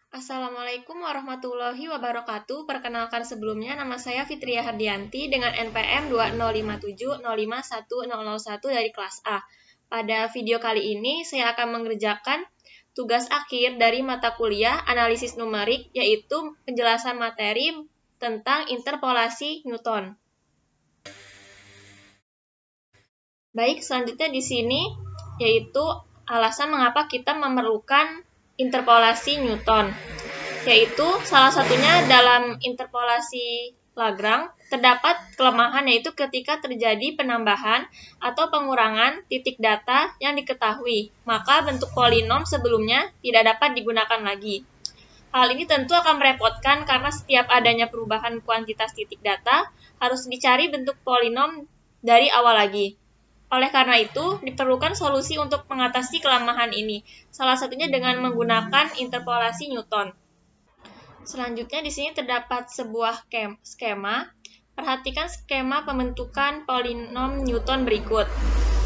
Assalamualaikum warahmatullahi wabarakatuh. Perkenalkan sebelumnya, nama saya Fitria Hardianti dengan NPM 205705101 dari kelas A. Pada video kali ini, saya akan mengerjakan tugas akhir dari mata kuliah analisis numerik, yaitu penjelasan materi tentang interpolasi Newton. Baik, selanjutnya di sini yaitu alasan mengapa kita memerlukan interpolasi Newton, yaitu salah satunya dalam interpolasi Lagrange terdapat kelemahan, yaitu ketika terjadi penambahan atau pengurangan titik data yang diketahui, maka bentuk polinom sebelumnya tidak dapat digunakan lagi. Hal ini tentu akan merepotkan karena setiap adanya perubahan kuantitas titik data harus dicari bentuk polinom dari awal lagi. Oleh karena itu, diperlukan solusi untuk mengatasi kelemahan ini, salah satunya dengan menggunakan interpolasi Newton. Selanjutnya di sini terdapat sebuah skema. Perhatikan skema pembentukan polinom Newton berikut.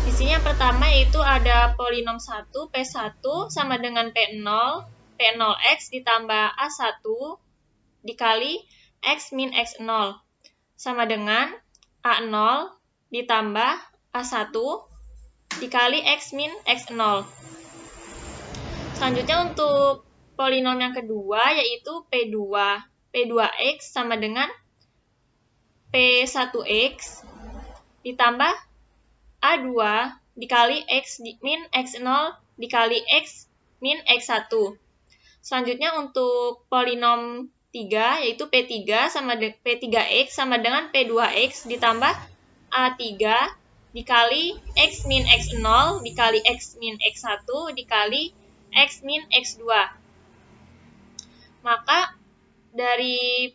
Di sini yang pertama yaitu ada polinom 1, P1 sama dengan P0, P0x ditambah A1 dikali X min X0 sama dengan A0 ditambah A1 dikali X min X0. Selanjutnya untuk polinom yang kedua yaitu P2. P2x sama dengan P1x ditambah A2 dikali X min X0 dikali X min X1. Selanjutnya untuk polinom 3 yaitu P3 sama P3x sama dengan P2x ditambah A3 dikali X min X0 dikali X min X1 dikali X min X2. Maka dari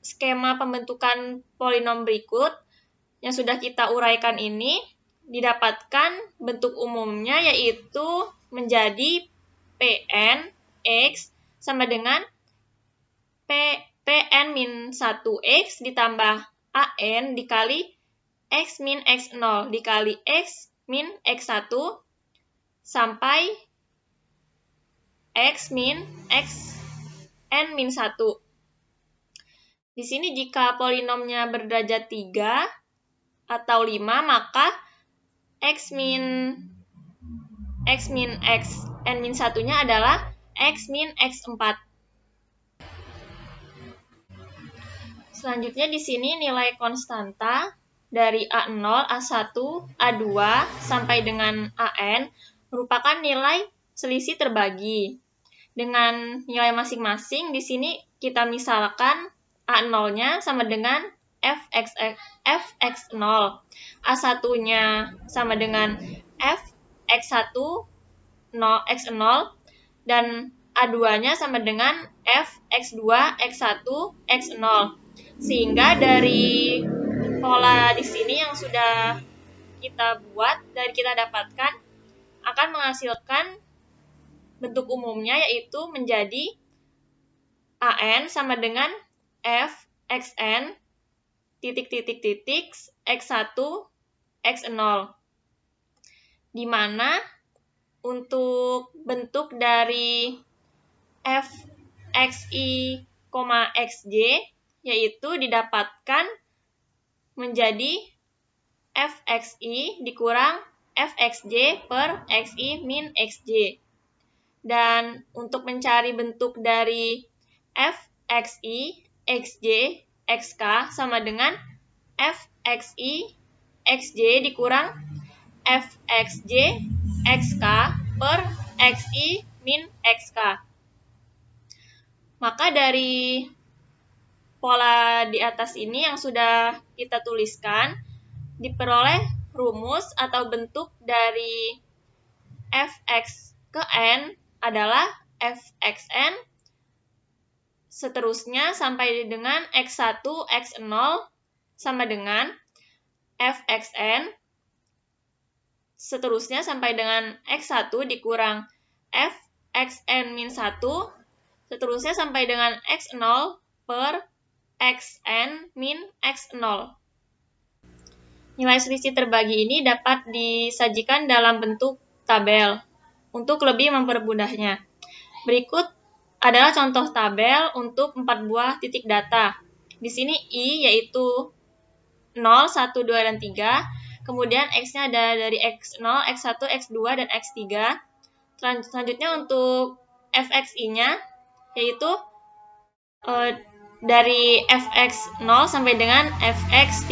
skema pembentukan polinom berikut yang sudah kita uraikan ini didapatkan bentuk umumnya yaitu menjadi Pn X sama dengan Pn min 1x ditambah An dikali X min X0 dikali X min X1 sampai X min Xn min 1. Di sini jika polinomnya berderajat 3 atau 5, maka X min Xn min 1-nya adalah X min X4. Selanjutnya di sini nilai konstanta dari A0, A1, A2 sampai dengan An merupakan nilai selisih terbagi. Dengan nilai masing-masing di sini kita misalkan A0-nya sama dengan Fx0, A1-nya sama dengan Fx1 x0 dan A2-nya sama dengan Fx2 x1 x0. Sehingga dari pola di sini yang sudah kita buat dan kita dapatkan akan menghasilkan bentuk umumnya yaitu menjadi An sama dengan Fxn titik-titik-titik x1 x0. Di mana untuk bentuk dari Fxi, Xj yaitu didapatkan menjadi Fxi dikurang Fxj per Xi min Xj. Dan untuk mencari bentuk dari Fxi, Xj, Xk sama dengan Fxi, Xj dikurang Fxj, Xk per Xi min Xk. Maka dari pola di atas ini yang sudah kita tuliskan, diperoleh rumus atau bentuk dari Fx ke N adalah Fxn, seterusnya sampai dengan X1, X0 sama dengan Fxn, seterusnya sampai dengan X1 dikurang Fxn min 1, seterusnya sampai dengan X0 per Xn min X0. Nilai selisih terbagi ini dapat disajikan dalam bentuk tabel untuk lebih mempermudahnya. Berikut adalah contoh tabel untuk 4 buah titik data. Di sini I yaitu 0, 1, 2, dan 3. Kemudian X-nya ada dari X0, X1, X2, dan X3. Selanjutnya untuk Fxi-nya yaitu dari Fx0 sampai dengan Fx3.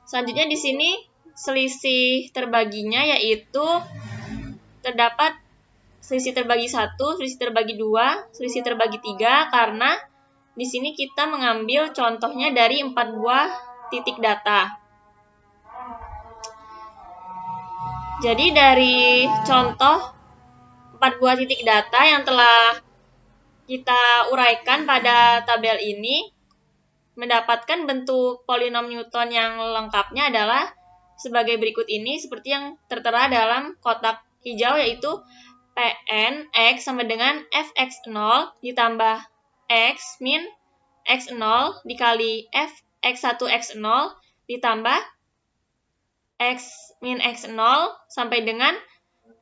Selanjutnya di sini selisih terbaginya yaitu terdapat selisih terbagi 1, selisih terbagi 2, selisih terbagi 3 karena di sini kita mengambil contohnya dari 4 buah titik data. Jadi dari contoh 4 buah titik data yang telah kita uraikan pada tabel ini, mendapatkan bentuk polinom Newton yang lengkapnya adalah sebagai berikut ini, seperti yang tertera dalam kotak hijau, yaitu Pn X sama dengan Fx0 ditambah X min X0 dikali Fx1 X0 ditambah X min X0 sampai dengan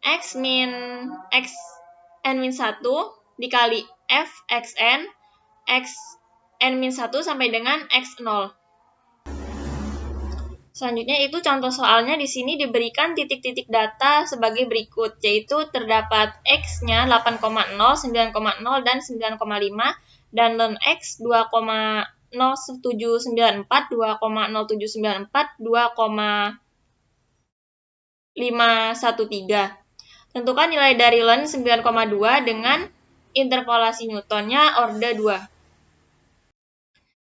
X min Xn-1 dikali Fxn Xn-1 sampai dengan X0. Selanjutnya itu contoh soalnya di sini diberikan titik-titik data sebagai berikut, yaitu terdapat X-nya 8,0, 9,0, dan 9,5, dan ln X 2,0794, 2,0794, 2,513. Tentukan nilai dari ln 9,2 dengan interpolasi Newtonnya orde 2.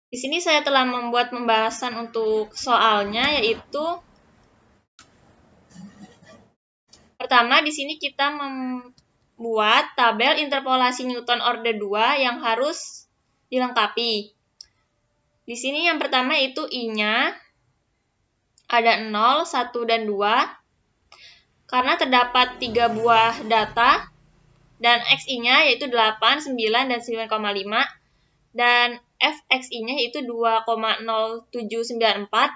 Di sini saya telah membuat pembahasan untuk soalnya, yaitu pertama di sini kita membuat tabel interpolasi Newton orde 2 yang harus dilengkapi. Di sini yang pertama itu I-nya ada 0, 1, dan 2 karena terdapat 3 buah data, dan Xi-nya yaitu 8, 9, dan 9,5, dan Fxi-nya yaitu 2,0794,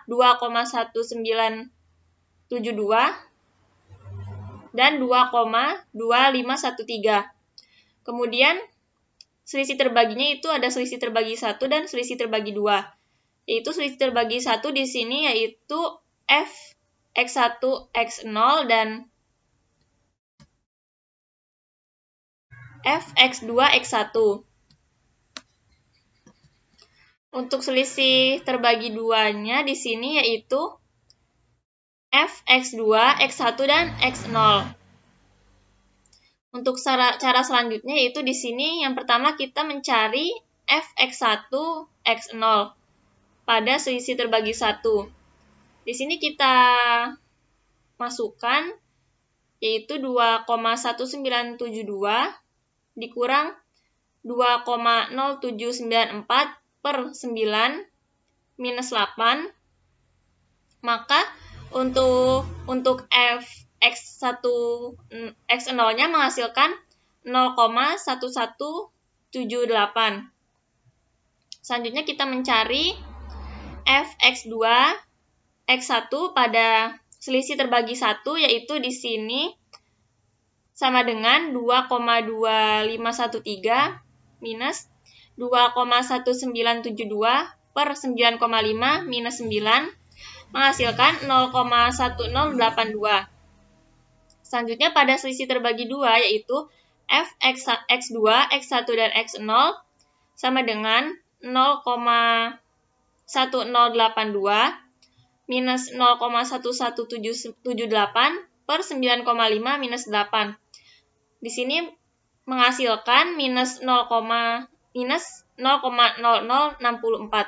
2,1972, dan 2,2513. Kemudian selisih terbaginya itu ada selisih terbagi 1 dan selisih terbagi 2. Yaitu selisih terbagi 1 di sini yaitu Fx1 X0 dan Fx2 X1. Untuk selisih terbagi 2-nya di sini yaitu Fx2, X1, dan X0. Untuk cara selanjutnya yaitu di sini yang pertama kita mencari Fx1, X0 pada selisih terbagi 1. Di sini kita masukkan yaitu 2,1972 dikurang 2,0794 per 9 minus 8, maka untuk Fx1 X0-nya menghasilkan 0,1178. Selanjutnya kita mencari Fx2 X1 pada selisih terbagi 1, yaitu di sini sama dengan 2,2513 minus 2,1972 per 9,5 minus 9 menghasilkan 0,1082. Selanjutnya pada selisih terbagi 2 yaitu Fx2, X1, dan X0 sama dengan 0,1082 minus 0,11778 per 9,5 minus 8. Di sini menghasilkan minus 0,0064.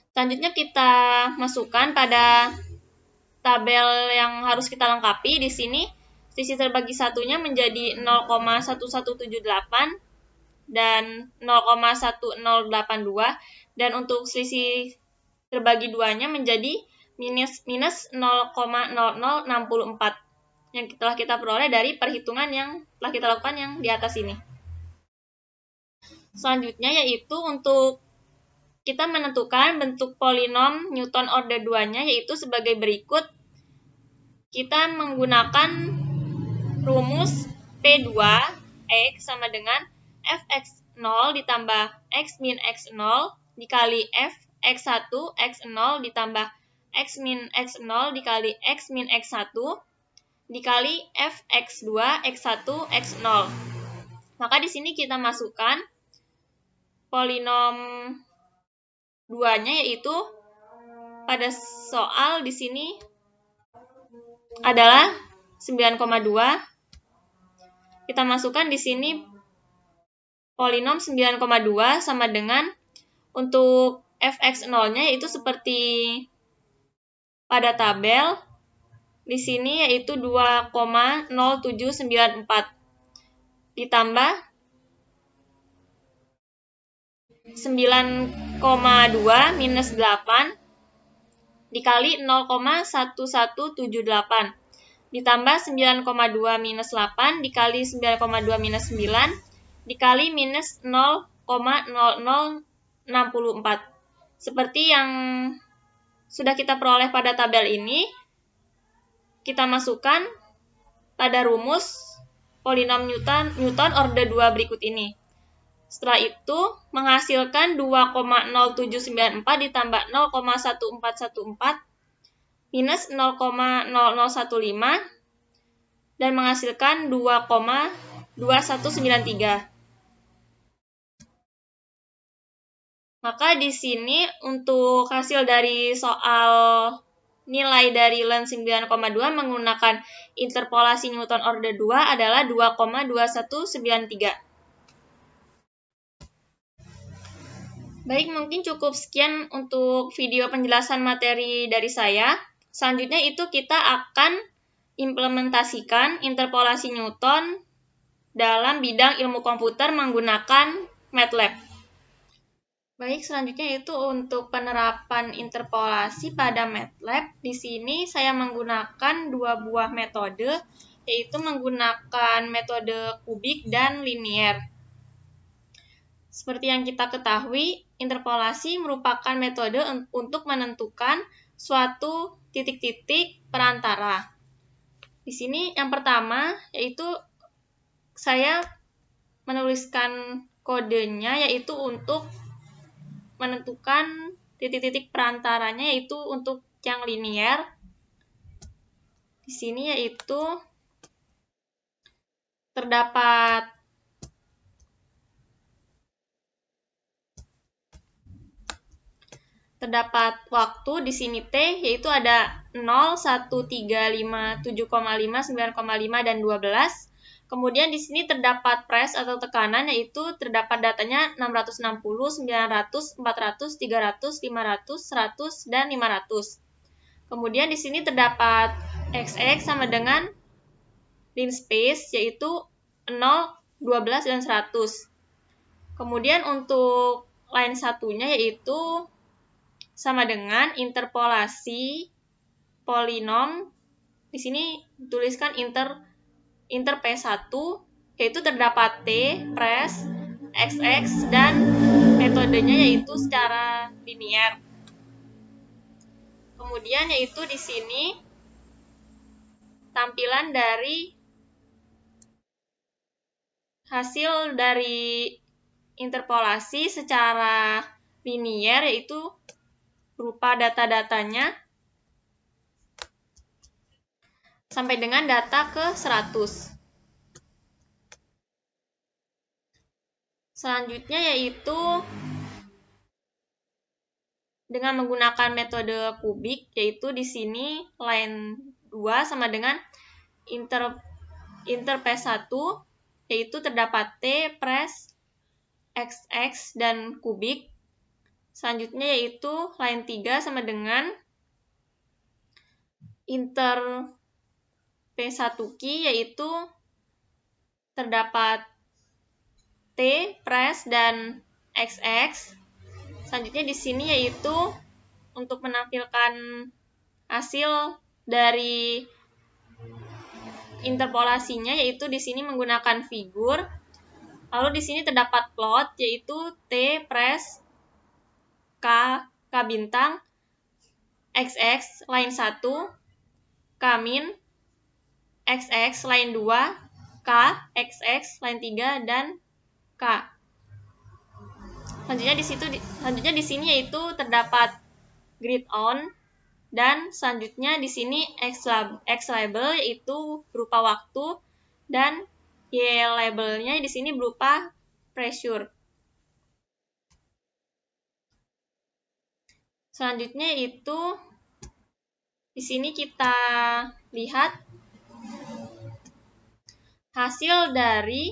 Selanjutnya kita masukkan pada tabel yang harus kita lengkapi. Di sini selisih terbagi satunya menjadi 0,1178 dan 0,1082, dan untuk selisih terbagi 2-nya menjadi minus 0,0064 yang telah kita peroleh dari perhitungan yang telah kita lakukan yang di atas ini. Selanjutnya yaitu untuk kita menentukan bentuk polinom Newton orde 2-nya yaitu sebagai berikut. Kita menggunakan rumus P2 X sama dengan Fx0 ditambah X min X0 dikali Fx1 X0 ditambah X min X0 dikali X min X1 dikali Fx2 X1 X0. Maka di sini kita masukkan polinom 2-nya, yaitu pada soal di sini adalah 9,2. Kita masukkan di sini polinom 9,2 sama dengan untuk Fx0-nya yaitu seperti pada tabel di sini yaitu 2,0794 ditambah 9,2 minus 8 dikali 0,1178 ditambah 9,2 minus 8 dikali 9,2 minus 9 dikali minus 0,0064. Seperti yang sudah kita peroleh pada tabel ini, kita masukkan pada rumus polinom Newton order 2 berikut ini. Setelah itu, menghasilkan 2,0794 ditambah 0,1414 minus 0,0015 dan menghasilkan 2,2193. Maka di sini untuk hasil dari soal nilai dari LEN 9,2 menggunakan interpolasi Newton order 2 adalah 2,2193. Baik, mungkin cukup sekian untuk video penjelasan materi dari saya. Selanjutnya itu kita akan implementasikan interpolasi Newton dalam bidang ilmu komputer menggunakan MATLAB. Baik, selanjutnya itu untuk penerapan interpolasi pada MATLAB. Di sini saya menggunakan dua buah metode, yaitu menggunakan metode kubik dan linier. Seperti yang kita ketahui, interpolasi merupakan metode untuk menentukan suatu titik-titik perantara. Di sini yang pertama yaitu saya menuliskan kodenya yaitu untuk menentukan titik-titik perantaranya yaitu untuk yang linier. Di sini yaitu terdapat waktu di sini T yaitu ada 0, 1, 3, 5, 7,5, 9,5 dan 12. Kemudian di sini terdapat press atau tekanan yaitu terdapat datanya 660, 900, 400, 300, 500, 100 dan 500. Kemudian di sini terdapat XX sama dengan line space yaitu 0, 12 dan 100. Kemudian untuk line satunya yaitu sama dengan interpolasi polinom. Di sini dituliskan inter P1 yaitu terdapat T, press, XX dan metodenya yaitu secara linier. Kemudian yaitu di sini tampilan dari hasil dari interpolasi secara linier yaitu berupa data-datanya sampai dengan data ke 100. Selanjutnya yaitu dengan menggunakan metode kubik, yaitu di sini line 2 sama dengan inter P1 yaitu terdapat T, press, XX dan kubik. Selanjutnya yaitu line 3 sama dengan inter P1 key yaitu terdapat T, press dan XX. Selanjutnya di sini yaitu untuk menampilkan hasil dari interpolasinya yaitu di sini menggunakan figur. Lalu di sini terdapat plot yaitu T, press, K bintang, XX line 1, K min, XX line 2, K K, XX, line 3, dan K. Selanjutnya di sini yaitu terdapat grid on, dan selanjutnya di sini X label yaitu berupa waktu, dan Y labelnya di sini berupa pressure. Selanjutnya itu di sini kita lihat hasil dari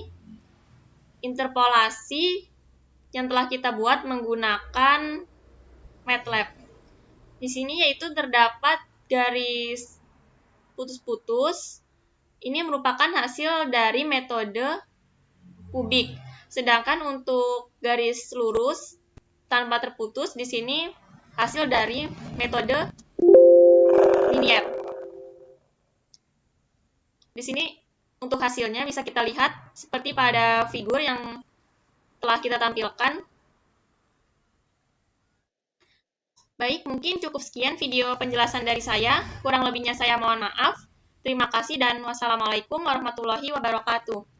interpolasi yang telah kita buat menggunakan MATLAB. Di sini yaitu terdapat garis putus-putus. Ini merupakan hasil dari metode kubik. Sedangkan untuk garis lurus tanpa terputus di sini hasil dari metode linier. Di sini untuk hasilnya bisa kita lihat seperti pada figur yang telah kita tampilkan. Baik, mungkin cukup sekian video penjelasan dari saya. Kurang lebihnya saya mohon maaf. Terima kasih dan wassalamualaikum warahmatullahi wabarakatuh.